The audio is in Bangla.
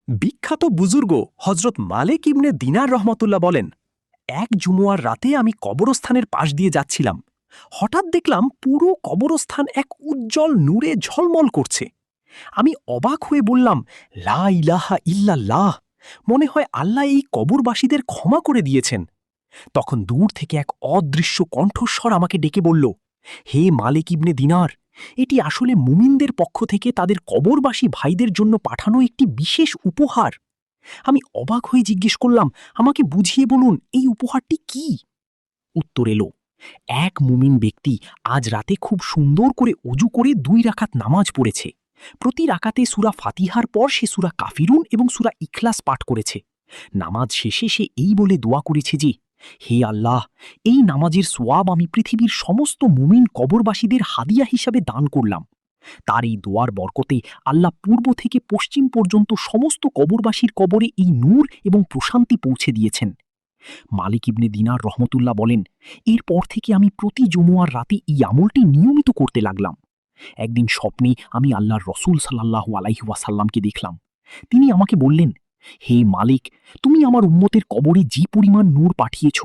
বিখ্যাত বুজুর্গ হজরত মালেক ইবনে দিনার রহমতুল্লাহ বলেন, এক জুমুয়ার রাতে আমি কবরস্থানের পাশ দিয়ে যাচ্ছিলাম। হঠাৎ দেখলাম পুরো কবরস্থান এক উজ্জ্বল নূরে ঝলমল করছে। আমি অবাক হয়ে বললাম, লা ইলাহা ইল্লাল্লাহ, মনে হয় আল্লাহ এই কবরবাসীদের ক্ষমা করে দিয়েছেন। তখন দূর থেকে এক অদৃশ্য কণ্ঠস্বর আমাকে ডেকে বলল, হে মালেক ইবনে দিনার, এটি আসলে মুমিনদের পক্ষ থেকে তাদের কবরবাসী ভাইদের জন্য পাঠানো একটি বিশেষ উপহার। আমি অবাক হয়ে জিজ্ঞেস করলাম, আমাকে বুঝিয়ে বলুন এই উপহারটি কি? উত্তর এলো, এক মুমিন ব্যক্তি আজ রাতে খুব সুন্দর করে অজু করে ২ রাকাত নামাজ পড়েছে। প্রতি রাকাতে সূরা ফাতিহার পর সে সূরা কাফিরুন এবং সূরা ইখলাস পাঠ করেছে। নামাজ শেষে সে এই বলে দোয়া করেছে যে, হে আল্লাহ, এই নামাজের সোয়াব আমি পৃথিবীর সমস্ত মুমিন কবরবাসীদের হাদিয়া হিসাবে দান করলাম। তার এই দোয়ার বরকতে আল্লাহ পূর্ব থেকে পশ্চিম পর্যন্ত সমস্ত কবরবাসীর কবরে এই নূর এবং প্রশান্তি পৌঁছে দিয়েছেন। মালিক ইবনে দিনার রহমতুল্লাহ বলেন, এরপর থেকে আমি প্রতি জুমুয়ার রাতে এই আমলটি নিয়মিত করতে লাগলাম। একদিন স্বপ্নে আমি আল্লাহর রসূল সাল্লাল্লাহু আলাইহি ওয়াসাল্লামকে দেখলাম। তিনি আমাকে বললেন, হে মালিক, তুমি আমার উম্মতের কবরে যে পরিমাণ নূর পাঠিয়েছ,